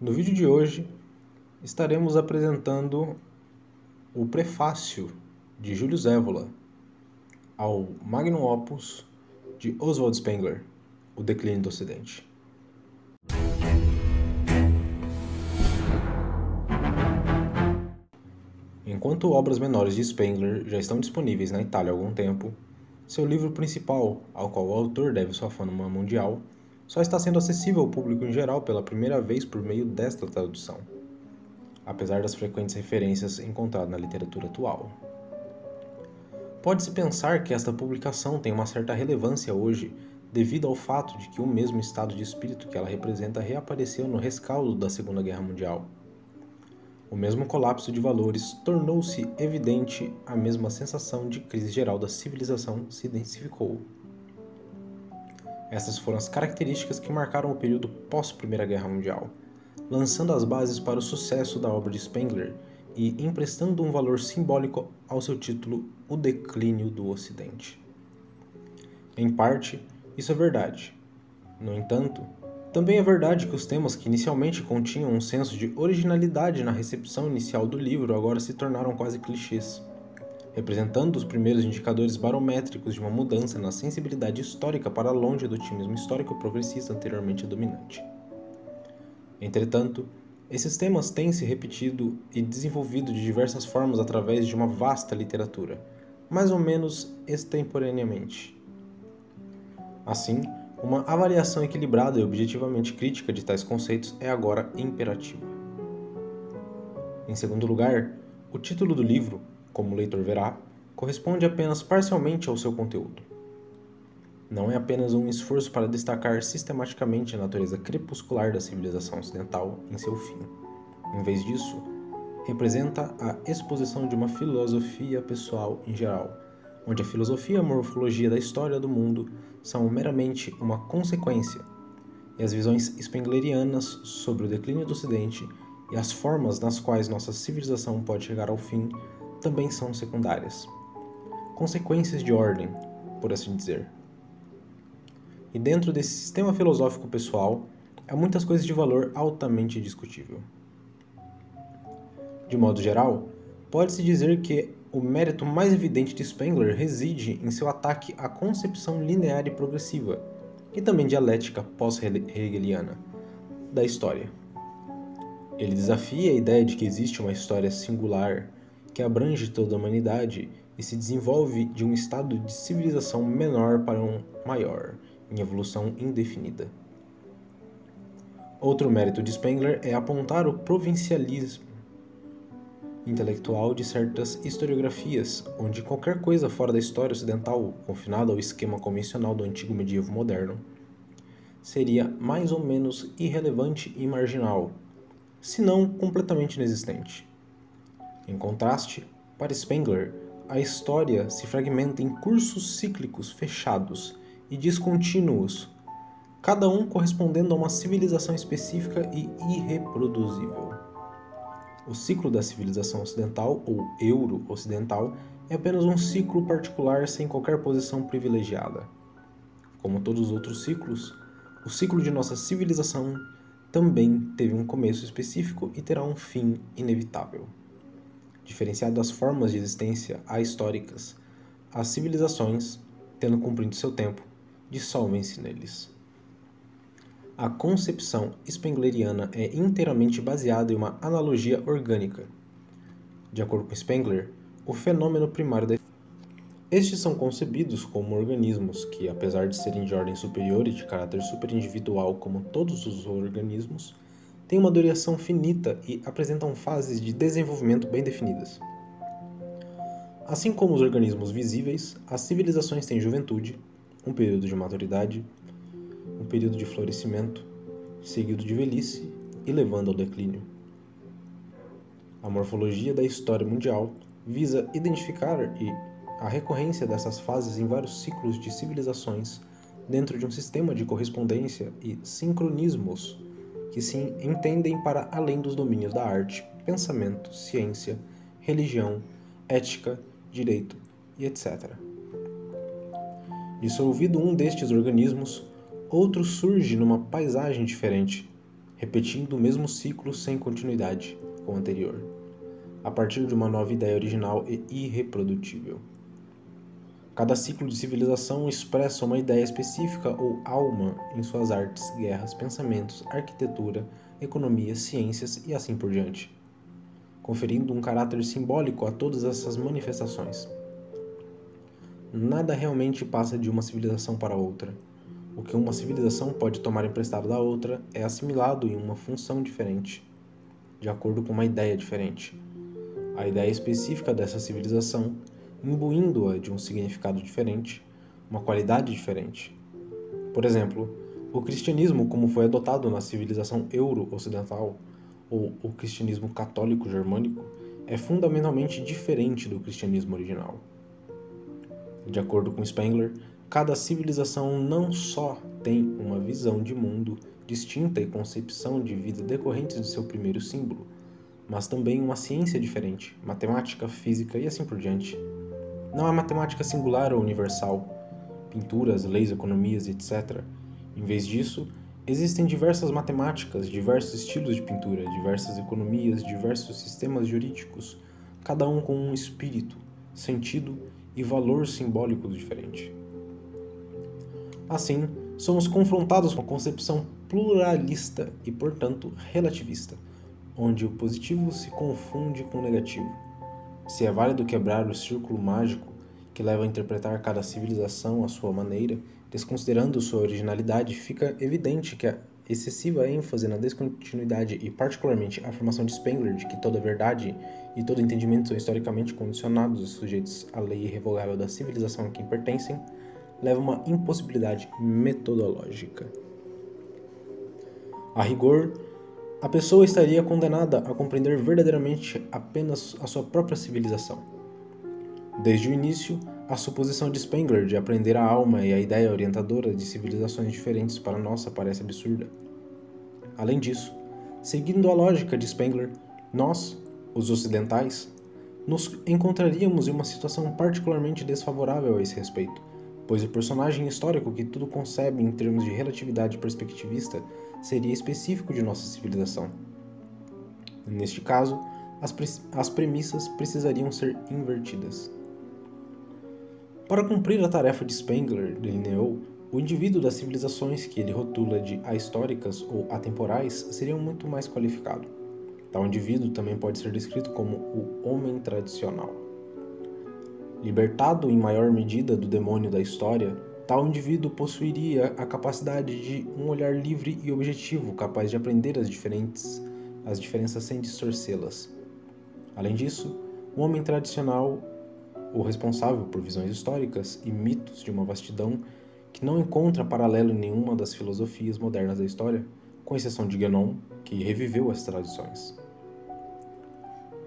No vídeo de hoje, estaremos apresentando o prefácio de Júlio Evola ao Magnum Opus de Oswald Spengler, O Declínio do Ocidente. Enquanto obras menores de Spengler já estão disponíveis na Itália há algum tempo, seu livro principal, ao qual o autor deve sua fama mundial, só está sendo acessível ao público em geral pela primeira vez por meio desta tradução, apesar das frequentes referências encontradas na literatura atual. Pode-se pensar que esta publicação tem uma certa relevância hoje devido ao fato de que o mesmo estado de espírito que ela representa reapareceu no rescaldo da Segunda Guerra Mundial. O mesmo colapso de valores tornou-se evidente, a mesma sensação de crise geral da civilização se intensificou. Essas foram as características que marcaram o período pós-Primeira Guerra Mundial, lançando as bases para o sucesso da obra de Spengler e emprestando um valor simbólico ao seu título O Declínio do Ocidente. Em parte, isso é verdade. No entanto, também é verdade que os temas que inicialmente continham um senso de originalidade na recepção inicial do livro agora se tornaram quase clichês, representando os primeiros indicadores barométricos de uma mudança na sensibilidade histórica para longe do otimismo histórico progressista anteriormente dominante. Entretanto, esses temas têm se repetido e desenvolvido de diversas formas através de uma vasta literatura, mais ou menos extemporaneamente. Assim, uma avaliação equilibrada e objetivamente crítica de tais conceitos é agora imperativa. Em segundo lugar, o título do livro, como o leitor verá, corresponde apenas parcialmente ao seu conteúdo. Não é apenas um esforço para destacar sistematicamente a natureza crepuscular da civilização ocidental em seu fim. Em vez disso, representa a exposição de uma filosofia pessoal em geral, onde a filosofia e a morfologia da história do mundo são meramente uma consequência, e as visões spenglerianas sobre o declínio do Ocidente e as formas nas quais nossa civilização pode chegar ao fim também são secundárias. Consequências de ordem, por assim dizer. E dentro desse sistema filosófico pessoal, há muitas coisas de valor altamente discutível. De modo geral, pode-se dizer que o mérito mais evidente de Spengler reside em seu ataque à concepção linear e progressiva, e também dialética pós-hegeliana, da história. Ele desafia a ideia de que existe uma história singular, que abrange toda a humanidade e se desenvolve de um estado de civilização menor para um maior, em evolução indefinida. Outro mérito de Spengler é apontar o provincialismo intelectual de certas historiografias, onde qualquer coisa fora da história ocidental, confinada ao esquema convencional do antigo medievo moderno, seria mais ou menos irrelevante e marginal, se não completamente inexistente. Em contraste, para Spengler, a história se fragmenta em cursos cíclicos fechados e descontínuos, cada um correspondendo a uma civilização específica e irreproduzível. O ciclo da civilização ocidental, ou euro-ocidental, é apenas um ciclo particular sem qualquer posição privilegiada. Como todos os outros ciclos, o ciclo de nossa civilização também teve um começo específico e terá um fim inevitável. Diferenciado das formas de existência ahistóricas, as civilizações, tendo cumprido seu tempo, dissolvem-se neles. A concepção spengleriana é inteiramente baseada em uma analogia orgânica. De acordo com Spengler, o fenômeno primário da estes são concebidos como organismos que, apesar de serem de ordem superior e de caráter superindividual como todos os organismos, têm uma duração finita e apresentam fases de desenvolvimento bem definidas. Assim como os organismos visíveis, as civilizações têm juventude, um período de maturidade, um período de florescimento, seguido de velhice e levando ao declínio. A morfologia da história mundial visa identificar a recorrência dessas fases em vários ciclos de civilizações dentro de um sistema de correspondência e sincronismos que se entendem para além dos domínios da arte, pensamento, ciência, religião, ética, direito e etc. Dissolvido um destes organismos, outro surge numa paisagem diferente, repetindo o mesmo ciclo sem continuidade com o anterior, a partir de uma nova ideia original e irreprodutível. Cada ciclo de civilização expressa uma ideia específica ou alma em suas artes, guerras, pensamentos, arquitetura, economia, ciências e assim por diante, conferindo um caráter simbólico a todas essas manifestações. Nada realmente passa de uma civilização para outra. O que uma civilização pode tomar emprestado da outra é assimilado em uma função diferente, de acordo com uma ideia diferente. A ideia específica dessa civilização, imbuindo-a de um significado diferente, uma qualidade diferente. Por exemplo, o cristianismo como foi adotado na civilização euro-ocidental, ou o cristianismo católico germânico, é fundamentalmente diferente do cristianismo original. De acordo com Spengler, cada civilização não só tem uma visão de mundo distinta e concepção de vida decorrentes de seu primeiro símbolo, mas também uma ciência diferente, matemática, física e assim por diante. Não há matemática singular ou universal, pinturas, leis, economias, etc. Em vez disso, existem diversas matemáticas, diversos estilos de pintura, diversas economias, diversos sistemas jurídicos, cada um com um espírito, sentido e valor simbólico diferente. Assim, somos confrontados com a concepção pluralista e, portanto, relativista, onde o positivo se confunde com o negativo. Se é válido quebrar o círculo mágico que leva a interpretar cada civilização à sua maneira, desconsiderando sua originalidade, fica evidente que a excessiva ênfase na descontinuidade e, particularmente, a afirmação de Spengler de que toda verdade e todo entendimento são historicamente condicionados e sujeitos à lei irrevogável da civilização a quem pertencem, leva a uma impossibilidade metodológica. A rigor, a pessoa estaria condenada a compreender verdadeiramente apenas a sua própria civilização. Desde o início, a suposição de Spengler de aprender a alma e a ideia orientadora de civilizações diferentes para a nossa parece absurda. Além disso, seguindo a lógica de Spengler, nós, os ocidentais, nos encontraríamos em uma situação particularmente desfavorável a esse respeito, pois o personagem histórico que tudo concebe em termos de relatividade perspectivista seria específico de nossa civilização. Neste caso, as premissas precisariam ser invertidas. Para cumprir a tarefa de Spengler, delineou, o indivíduo das civilizações que ele rotula de ahistóricas ou atemporais seria muito mais qualificado. Tal indivíduo também pode ser descrito como o homem tradicional. Libertado em maior medida do demônio da história, tal indivíduo possuiria a capacidade de um olhar livre e objetivo, capaz de aprender as diferenças sem distorcê-las. Além disso, o homem tradicional, o responsável por visões históricas e mitos de uma vastidão que não encontra paralelo em nenhuma das filosofias modernas da história, com exceção de Guénon, que reviveu as tradições.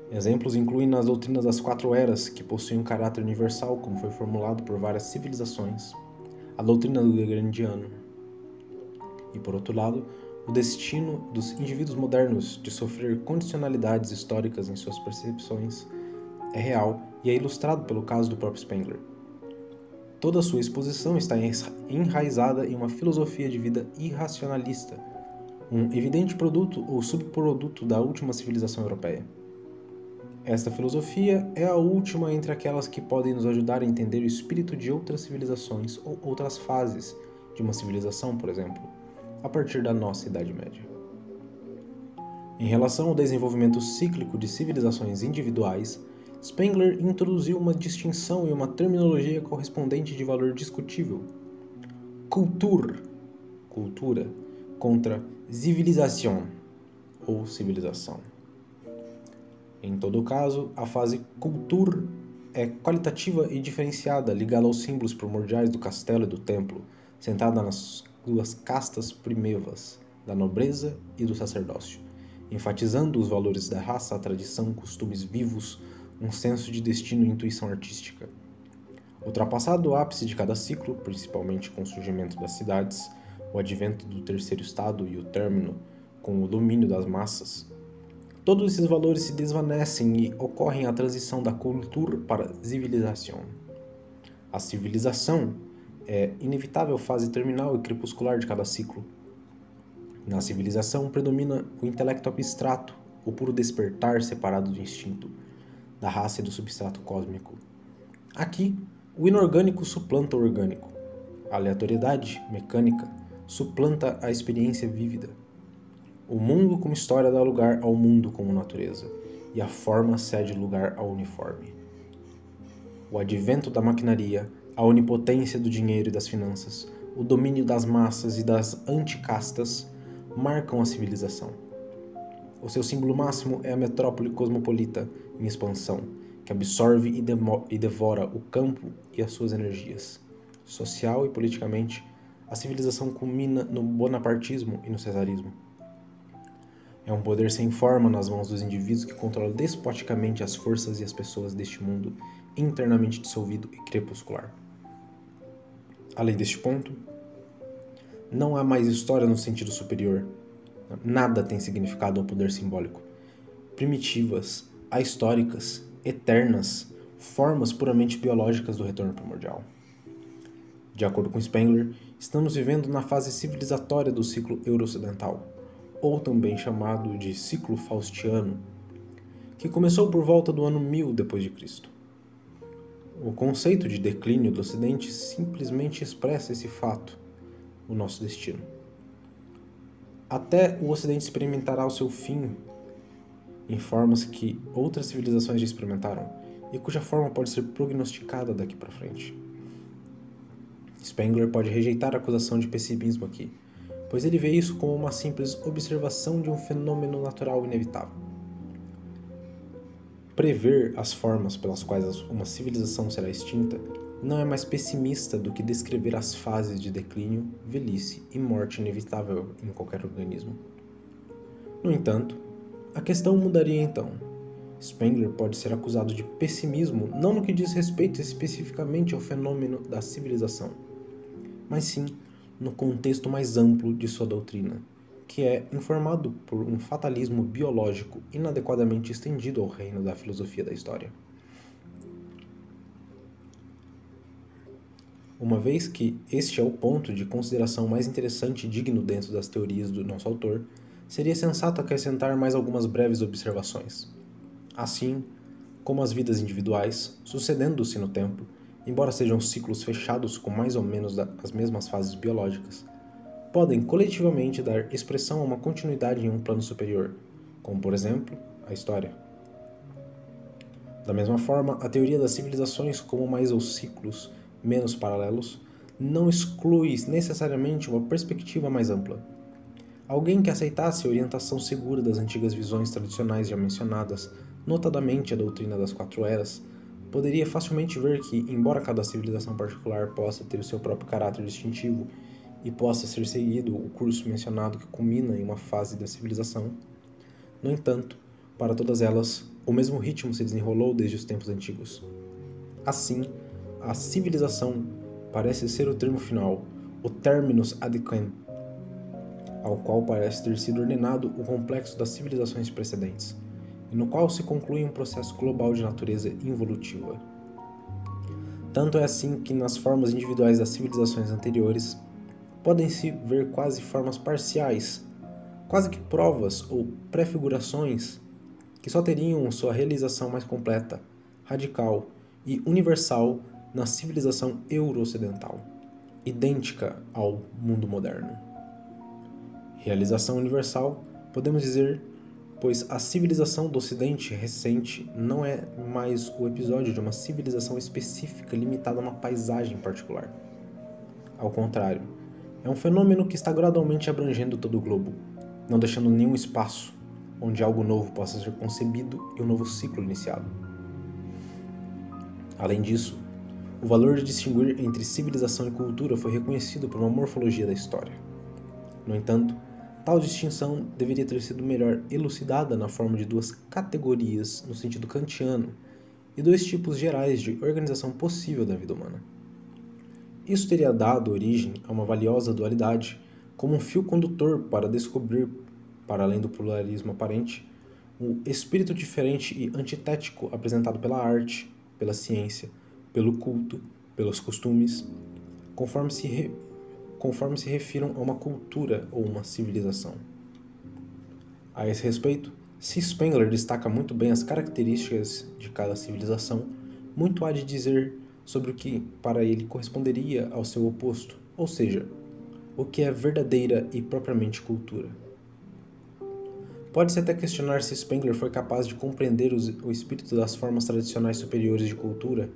Exemplos incluem nas doutrinas das 4 eras, que possuem um caráter universal como foi formulado por várias civilizações, a doutrina do Grandiano. E, por outro lado, o destino dos indivíduos modernos de sofrer condicionalidades históricas em suas percepções é real e é ilustrado pelo caso do próprio Spengler. Toda a sua exposição está enraizada em uma filosofia de vida irracionalista, um evidente produto ou subproduto da última civilização europeia. Esta filosofia é a última entre aquelas que podem nos ajudar a entender o espírito de outras civilizações ou outras fases de uma civilização, por exemplo, a partir da nossa Idade Média. Em relação ao desenvolvimento cíclico de civilizações individuais, Spengler introduziu uma distinção e uma terminologia correspondente de valor discutível. Kultur, cultura, contra Zivilisation, ou civilização. Em todo caso, a fase Kultur é qualitativa e diferenciada, ligada aos símbolos primordiais do castelo e do templo, centrada nas 2 castas primevas, da nobreza e do sacerdócio, enfatizando os valores da raça, a tradição, costumes vivos, um senso de destino e intuição artística. Ultrapassado o ápice de cada ciclo, principalmente com o surgimento das cidades, o advento do terceiro estado e o término com o domínio das massas, todos esses valores se desvanecem e ocorre a transição da cultura para a civilização. A civilização é a inevitável fase terminal e crepuscular de cada ciclo. Na civilização predomina o intelecto abstrato, o puro despertar separado do instinto, da raça e do substrato cósmico. Aqui, o inorgânico suplanta o orgânico. A aleatoriedade mecânica suplanta a experiência vívida. O mundo como história dá lugar ao mundo como natureza, e a forma cede lugar ao uniforme. O advento da maquinaria, a onipotência do dinheiro e das finanças, o domínio das massas e das anticastas marcam a civilização. O seu símbolo máximo é a metrópole cosmopolita em expansão, que absorve e devora o campo e as suas energias. Social e politicamente, a civilização culmina no bonapartismo e no cesarismo. É um poder sem forma nas mãos dos indivíduos que controla despoticamente as forças e as pessoas deste mundo internamente dissolvido e crepuscular. Além deste ponto, não há mais história no sentido superior. Nada tem significado ou poder simbólico. Primitivas, ahistóricas, eternas, formas puramente biológicas do retorno primordial. De acordo com Spengler, estamos vivendo na fase civilizatória do ciclo euro-ocidental, ou também chamado de ciclo faustiano, que começou por volta do ano 1000 d.C. O conceito de declínio do Ocidente simplesmente expressa esse fato, o nosso destino. Até o Ocidente experimentará o seu fim em formas que outras civilizações já experimentaram e cuja forma pode ser prognosticada daqui para frente. Spengler pode rejeitar a acusação de pessimismo aqui, pois ele vê isso como uma simples observação de um fenômeno natural inevitável. Prever as formas pelas quais uma civilização será extinta não é mais pessimista do que descrever as fases de declínio, velhice e morte inevitável em qualquer organismo. No entanto, a questão mudaria então. Spengler pode ser acusado de pessimismo não no que diz respeito especificamente ao fenômeno da civilização, mas sim no contexto mais amplo de sua doutrina, que é informado por um fatalismo biológico inadequadamente estendido ao reino da filosofia da história. Uma vez que este é o ponto de consideração mais interessante e digno dentro das teorias do nosso autor, seria sensato acrescentar mais algumas breves observações. Assim, como as vidas individuais, sucedendo-se no tempo, embora sejam ciclos fechados com mais ou menos as mesmas fases biológicas, podem coletivamente dar expressão a uma continuidade em um plano superior, como, por exemplo, a história. Da mesma forma, a teoria das civilizações como mais os ciclos menos paralelos não exclui necessariamente uma perspectiva mais ampla. Alguém que aceitasse a orientação segura das antigas visões tradicionais já mencionadas, notadamente a doutrina das 4 eras, poderia facilmente ver que, embora cada civilização particular possa ter o seu próprio caráter distintivo e possa ser seguido o curso mencionado que culmina em uma fase da civilização, no entanto, para todas elas, o mesmo ritmo se desenrolou desde os tempos antigos. Assim, a civilização parece ser o termo final, o terminus ad quem, ao qual parece ter sido ordenado o complexo das civilizações precedentes, e no qual se conclui um processo global de natureza involutiva. Tanto é assim que nas formas individuais das civilizações anteriores podem-se ver quase formas parciais, quase que provas ou prefigurações que só teriam sua realização mais completa, radical e universal na civilização euro-ocidental, idêntica ao mundo moderno. Realização universal, podemos dizer, pois a civilização do Ocidente recente não é mais o episódio de uma civilização específica limitada a uma paisagem particular. Ao contrário, é um fenômeno que está gradualmente abrangendo todo o globo, não deixando nenhum espaço onde algo novo possa ser concebido e um novo ciclo iniciado. Além disso, o valor de distinguir entre civilização e cultura foi reconhecido por uma morfologia da história. No entanto, tal distinção deveria ter sido melhor elucidada na forma de 2 categorias no sentido kantiano e 2 tipos gerais de organização possível da vida humana. Isso teria dado origem a uma valiosa dualidade como um fio condutor para descobrir, para além do pluralismo aparente, o espírito diferente e antitético apresentado pela arte, pela ciência, pelo culto, pelos costumes, conforme se conforme se refiram a uma cultura ou uma civilização. A esse respeito, se Spengler destaca muito bem as características de cada civilização, muito há de dizer sobre o que para ele corresponderia ao seu oposto, ou seja, o que é verdadeira e propriamente cultura. Pode-se até questionar se Spengler foi capaz de compreender o espírito das formas tradicionais superiores de cultura,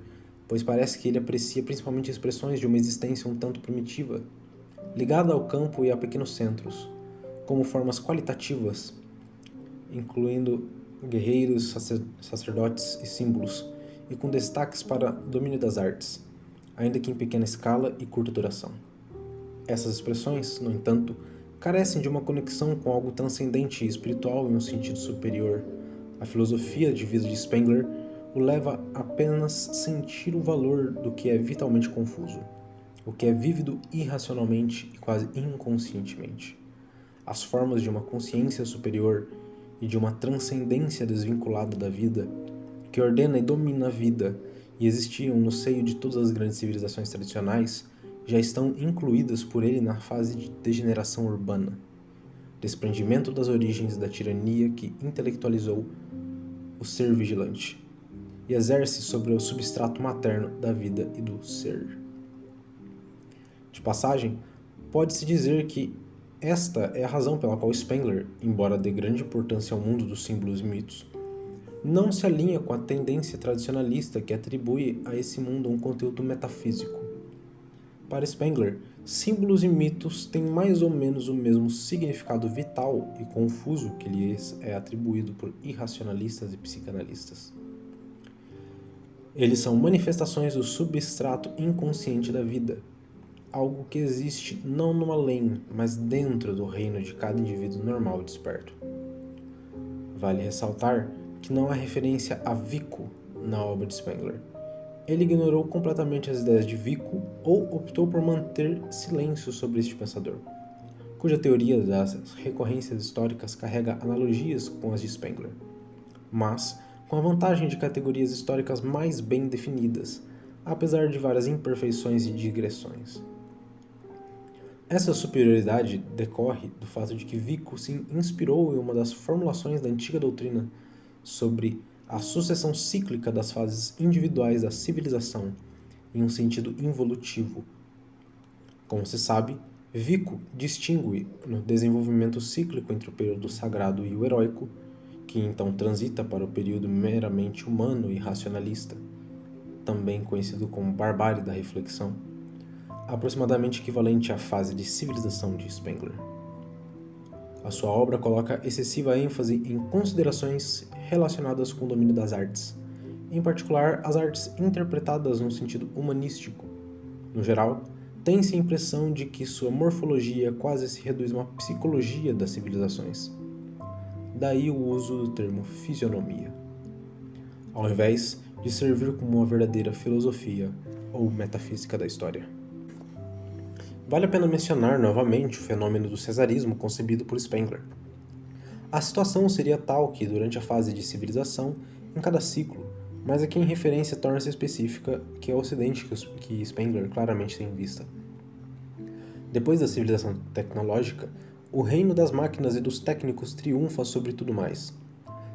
pois parece que ele aprecia principalmente expressões de uma existência um tanto primitiva, ligada ao campo e a pequenos centros, como formas qualitativas, incluindo guerreiros, sacerdotes e símbolos, e com destaques para domínio das artes, ainda que em pequena escala e curta duração. Essas expressões, no entanto, carecem de uma conexão com algo transcendente e espiritual em um sentido superior. A filosofia de vida de Spengler o leva a apenas sentir o valor do que é vitalmente confuso, o que é vívido irracionalmente e quase inconscientemente. As formas de uma consciência superior e de uma transcendência desvinculada da vida, que ordena e domina a vida e existiam no seio de todas as grandes civilizações tradicionais, já estão incluídas por ele na fase de degeneração urbana, desprendimento das origens da tirania que intelectualizou o ser vigilante e exerce sobre o substrato materno da vida e do ser. De passagem, pode-se dizer que esta é a razão pela qual Spengler, embora dê grande importância ao mundo dos símbolos e mitos, não se alinha com a tendência tradicionalista que atribui a esse mundo um conteúdo metafísico. Para Spengler, símbolos e mitos têm mais ou menos o mesmo significado vital e confuso que lhes é atribuído por irracionalistas e psicanalistas. Eles são manifestações do substrato inconsciente da vida, algo que existe não no além, mas dentro do reino de cada indivíduo normal e desperto. Vale ressaltar que não há referência a Vico na obra de Spengler. Ele ignorou completamente as ideias de Vico ou optou por manter silêncio sobre este pensador, cuja teoria das recorrências históricas carrega analogias com as de Spengler, mas com a vantagem de categorias históricas mais bem definidas, apesar de várias imperfeições e digressões. Essa superioridade decorre do fato de que Vico se inspirou em uma das formulações da antiga doutrina sobre a sucessão cíclica das fases individuais da civilização em um sentido involutivo. Como se sabe, Vico distingue no desenvolvimento cíclico entre o período sagrado e o heróico, que então transita para o período meramente humano e racionalista, também conhecido como barbárie da reflexão, aproximadamente equivalente à fase de civilização de Spengler. A sua obra coloca excessiva ênfase em considerações relacionadas com o domínio das artes, em particular as artes interpretadas no sentido humanístico. No geral, tem-se a impressão de que sua morfologia quase se reduz a uma psicologia das civilizações. Daí o uso do termo fisionomia, ao invés de servir como uma verdadeira filosofia ou metafísica da história. Vale a pena mencionar novamente o fenômeno do cesarismo concebido por Spengler. A situação seria tal que, durante a fase de civilização, em cada ciclo, mas aqui em referência torna-se específica, que é o ocidente que Spengler claramente tem em vista. Depois da civilização tecnológica, o reino das máquinas e dos técnicos triunfa sobre tudo mais.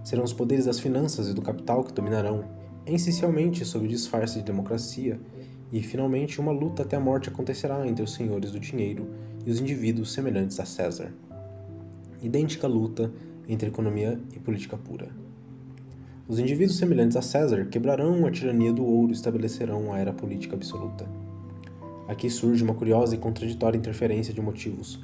Serão os poderes das finanças e do capital que dominarão, essencialmente sob o disfarce de democracia, e, finalmente, uma luta até a morte acontecerá entre os senhores do dinheiro e os indivíduos semelhantes a César. Idêntica luta entre economia e política pura. Os indivíduos semelhantes a César quebrarão a tirania do ouro e estabelecerão a era política absoluta. Aqui surge uma curiosa e contraditória interferência de motivos,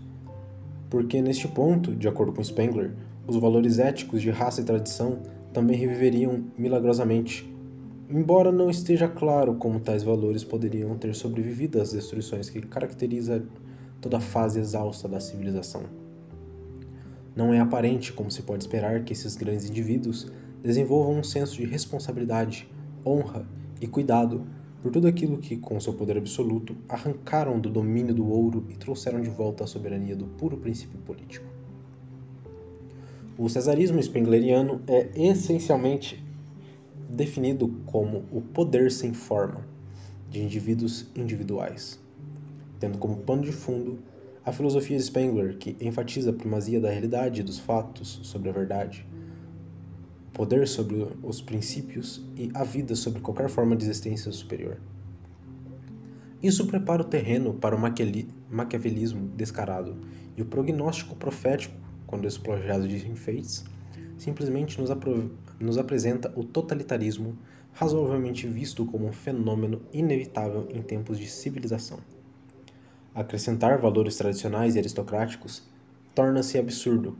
porque, neste ponto, de acordo com Spengler, os valores éticos de raça e tradição também reviveriam milagrosamente, embora não esteja claro como tais valores poderiam ter sobrevivido às destruições que caracterizam toda a fase exausta da civilização. Não é aparente como se pode esperar que esses grandes indivíduos desenvolvam um senso de responsabilidade, honra e cuidado por tudo aquilo que, com seu poder absoluto, arrancaram do domínio do ouro e trouxeram de volta a soberania do puro princípio político. O cesarismo spengleriano é essencialmente definido como o poder sem forma de indivíduos individuais. tendo como pano de fundo a filosofia de Spengler, que enfatiza a primazia da realidade e dos fatos sobre a verdade, o poder sobre os princípios e a vida sobre qualquer forma de existência superior. Isso prepara o terreno para o maquiavelismo descarado e o prognóstico profético, quando explojado de enfeites, simplesmente nos apresenta o totalitarismo razoavelmente visto como um fenômeno inevitável em tempos de civilização. Acrescentar valores tradicionais e aristocráticos torna-se absurdo.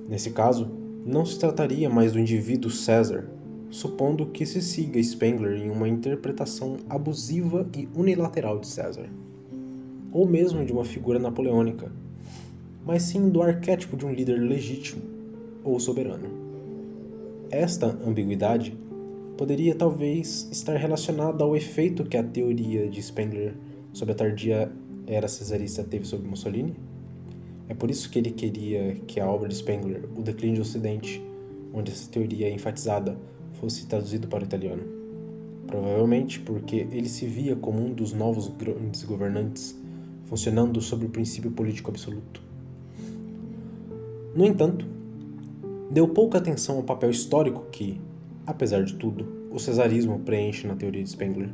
Nesse caso, não se trataria mais do indivíduo César, supondo que se siga Spengler em uma interpretação abusiva e unilateral de César, ou mesmo de uma figura napoleônica, mas sim do arquétipo de um líder legítimo ou soberano. Esta ambiguidade poderia talvez estar relacionada ao efeito que a teoria de Spengler sobre a tardia era cesarista teve sobre Mussolini? É por isso que ele queria que a obra de Spengler, O Declínio do Ocidente, onde essa teoria é enfatizada, fosse traduzido para o italiano. Provavelmente porque ele se via como um dos novos grandes governantes, funcionando sobre o princípio político absoluto. No entanto, deu pouca atenção ao papel histórico que, apesar de tudo, o cesarismo preenche na teoria de Spengler.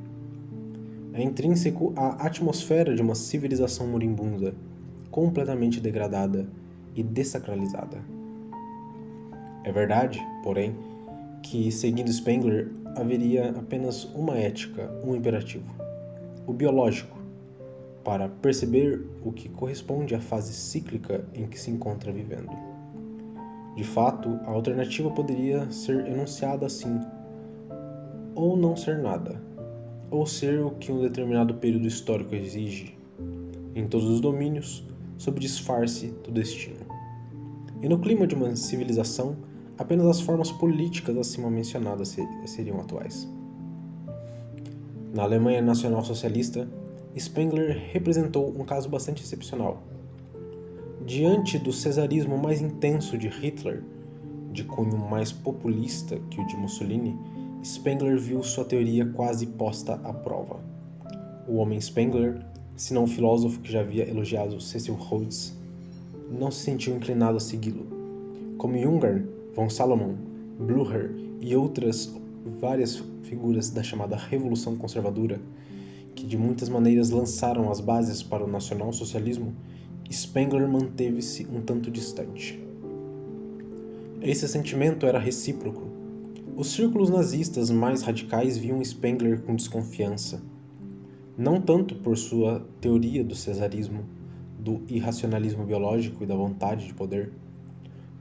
É intrínseco à atmosfera de uma civilização moribunda, completamente degradada e dessacralizada. É verdade, porém, que, seguindo Spengler, haveria apenas uma ética, um imperativo, o biológico, para perceber o que corresponde à fase cíclica em que se encontra vivendo. De fato, a alternativa poderia ser enunciada assim: ou não ser nada, ou ser o que um determinado período histórico exige, em todos os domínios, sob disfarce do destino. E no clima de uma civilização, apenas as formas políticas acima mencionadas seriam atuais. Na Alemanha nacional-socialista, Spengler representou um caso bastante excepcional. Diante do cesarismo mais intenso de Hitler, de cunho mais populista que o de Mussolini, Spengler viu sua teoria quase posta à prova. O homem Spengler, se não o filósofo que já havia elogiado Cecil Rhodes, não se sentiu inclinado a segui-lo. Como Jungern, von Salomon, Blücher e outras várias figuras da chamada Revolução Conservadora, que de muitas maneiras lançaram as bases para o nacionalsocialismo, Spengler manteve-se um tanto distante. Esse sentimento era recíproco. Os círculos nazistas mais radicais viam Spengler com desconfiança, não tanto por sua teoria do cesarismo, do irracionalismo biológico e da vontade de poder,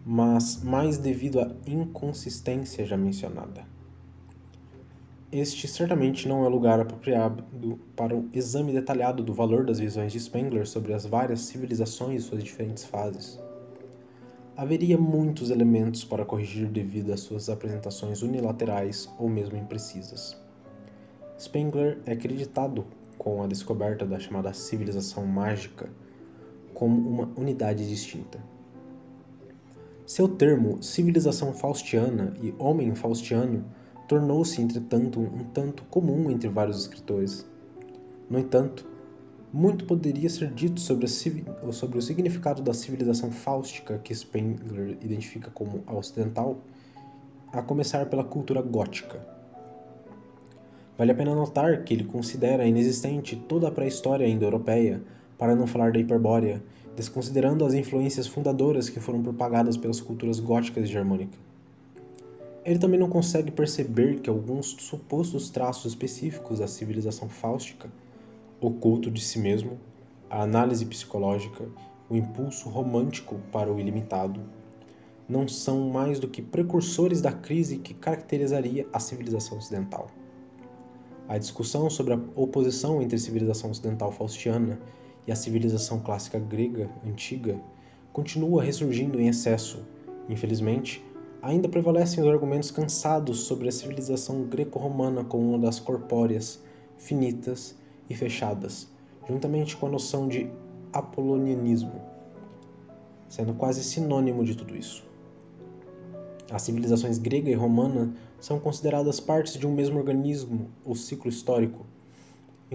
mas mais devido à inconsistência já mencionada. Este certamente não é o lugar apropriado para um exame detalhado do valor das visões de Spengler sobre as várias civilizações e suas diferentes fases. Haveria muitos elementos para corrigir devido às suas apresentações unilaterais ou mesmo imprecisas. Spengler é acreditado com a descoberta da chamada civilização mágica como uma unidade distinta. Seu termo civilização faustiana e homem faustiano tornou-se, entretanto, um tanto comum entre vários escritores. No entanto, muito poderia ser dito sobre o significado da civilização fáustica que Spengler identifica como a ocidental, a começar pela cultura gótica. Vale a pena notar que ele considera inexistente toda a pré-história indo-europeia, para não falar da Hiperbórea, desconsiderando as influências fundadoras que foram propagadas pelas culturas góticas e germânicas. Ele também não consegue perceber que alguns supostos traços específicos da civilização fáustica, o culto de si mesmo, a análise psicológica, o impulso romântico para o ilimitado, não são mais do que precursores da crise que caracterizaria a civilização ocidental. A discussão sobre a oposição entre a civilização ocidental faustiana e a civilização clássica grega antiga continua ressurgindo em excesso. Infelizmente, ainda prevalecem os argumentos cansados sobre a civilização greco-romana como uma das corpóreas, finitas e fechadas, juntamente com a noção de apolonianismo, sendo quase sinônimo de tudo isso. As civilizações grega e romana são consideradas partes de um mesmo organismo ou ciclo histórico.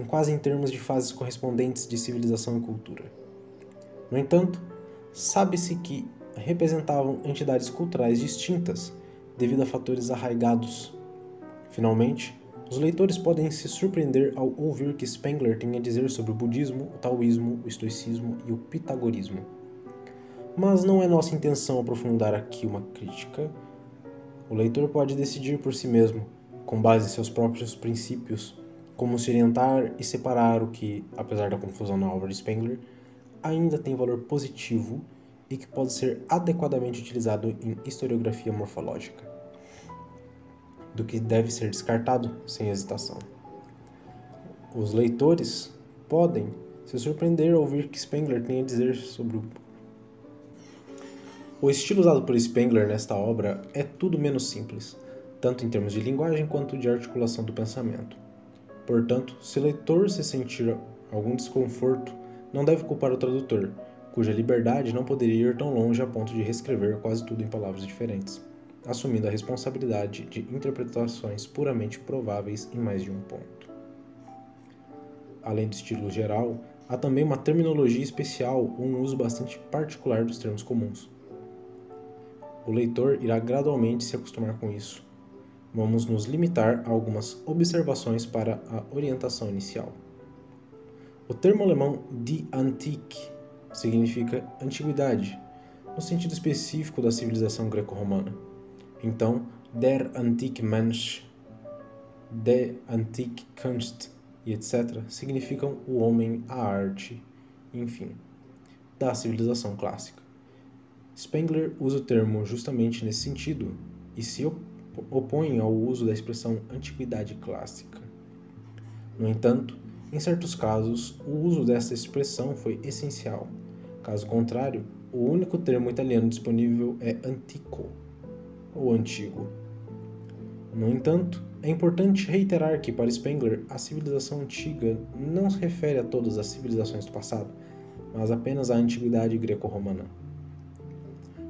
quase em termos de fases correspondentes de civilização e cultura. No entanto, sabe-se que representavam entidades culturais distintas devido a fatores arraigados. Finalmente, os leitores podem se surpreender ao ouvir que Spengler tem a dizer sobre o budismo, o taoísmo, o estoicismo e o pitagorismo. Mas não é nossa intenção aprofundar aqui uma crítica. O leitor pode decidir por si mesmo, com base em seus próprios princípios, como se orientar e separar o que, apesar da confusão na obra de Spengler, ainda tem valor positivo e que pode ser adequadamente utilizado em historiografia morfológica, do que deve ser descartado sem hesitação. Os leitores podem se surpreender ao ouvir que Spengler tem a dizer sobre o estilo usado por Spengler nesta obra é tudo menos simples, tanto em termos de linguagem quanto de articulação do pensamento. Portanto, se o leitor se sentir algum desconforto, não deve culpar o tradutor, cuja liberdade não poderia ir tão longe a ponto de reescrever quase tudo em palavras diferentes, assumindo a responsabilidade de interpretações puramente prováveis em mais de um ponto. Além do estilo geral, há também uma terminologia especial ou um uso bastante particular dos termos comuns. O leitor irá gradualmente se acostumar com isso. Vamos nos limitar a algumas observações para a orientação inicial. O termo alemão die Antike significa antiguidade, no sentido específico da civilização greco-romana. Então, der antike Mensch, de antike Kunst e etc. significam o homem, a arte, enfim, da civilização clássica. Spengler usa o termo justamente nesse sentido e se opõe ao uso da expressão antiguidade clássica. No entanto, em certos casos, o uso dessa expressão foi essencial. Caso contrário, o único termo italiano disponível é antico, ou antigo. No entanto, é importante reiterar que, para Spengler, a civilização antiga não se refere a todas as civilizações do passado, mas apenas à antiguidade greco-romana.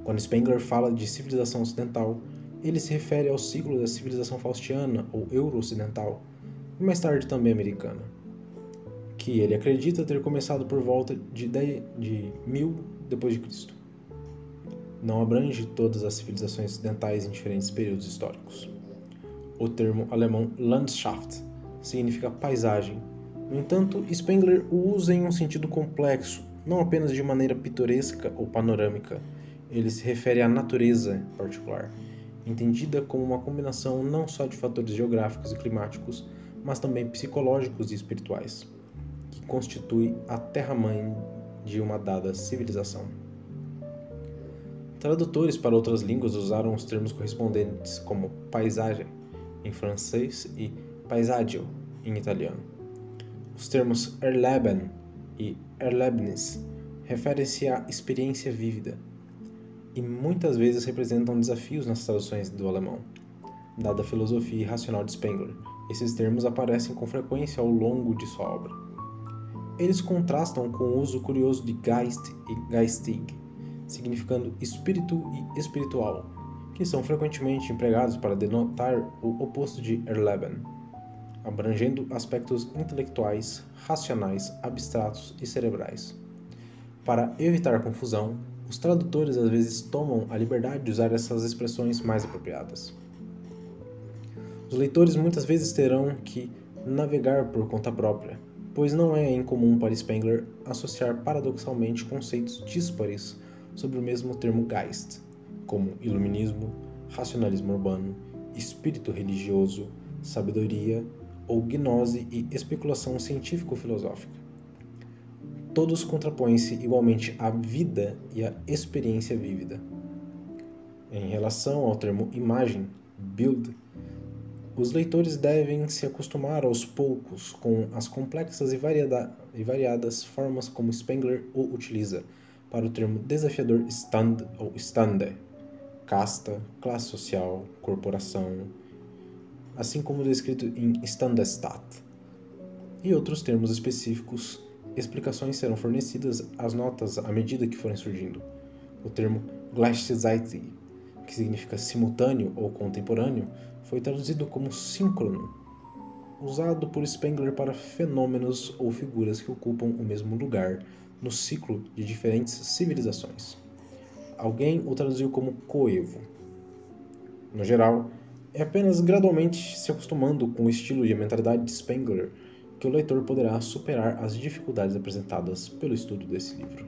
Quando Spengler fala de civilização ocidental, ele se refere ao ciclo da civilização faustiana ou euro-ocidental, e mais tarde também americana, que ele acredita ter começado por volta de 1000 d.C. Não abrange todas as civilizações ocidentais em diferentes períodos históricos. O termo alemão Landschaft significa paisagem. No entanto, Spengler o usa em um sentido complexo, não apenas de maneira pitoresca ou panorâmica. Ele se refere à natureza particular, entendida como uma combinação não só de fatores geográficos e climáticos, mas também psicológicos e espirituais, que constitui a terra-mãe de uma dada civilização. Tradutores para outras línguas usaram os termos correspondentes como paisagem em francês e paesaggio em italiano. Os termos Erleben e Erlebnis referem-se à experiência vívida e muitas vezes representam desafios nas traduções do alemão. Dada a filosofia irracional de Spengler, esses termos aparecem com frequência ao longo de sua obra. Eles contrastam com o uso curioso de Geist e Geistig, significando espírito e espiritual, que são frequentemente empregados para denotar o oposto de Erleben, abrangendo aspectos intelectuais, racionais, abstratos e cerebrais. Para evitar confusão, os tradutores às vezes tomam a liberdade de usar essas expressões mais apropriadas. Os leitores muitas vezes terão que navegar por conta própria, pois não é incomum para Spengler associar paradoxalmente conceitos díspares sobre o mesmo termo Geist, como iluminismo, racionalismo urbano, espírito religioso, sabedoria ou gnose e especulação científico-filosófica. Todos contrapõem-se igualmente à vida e à experiência vívida. Em relação ao termo imagem, Bild, os leitores devem se acostumar aos poucos com as complexas e variadas formas como Spengler o utiliza para o termo desafiador Stand ou Stande, casta, classe social, corporação, assim como descrito em Standestat, e outros termos específicos. Explicações serão fornecidas às notas à medida que forem surgindo. O termo Gleichzeitig, que significa simultâneo ou contemporâneo, foi traduzido como síncrono. usado por Spengler para fenômenos ou figuras que ocupam o mesmo lugar no ciclo de diferentes civilizações. Alguém o traduziu como coevo. No geral, é apenas gradualmente se acostumando com o estilo e a mentalidade de Spengler que o leitor poderá superar as dificuldades apresentadas pelo estudo desse livro.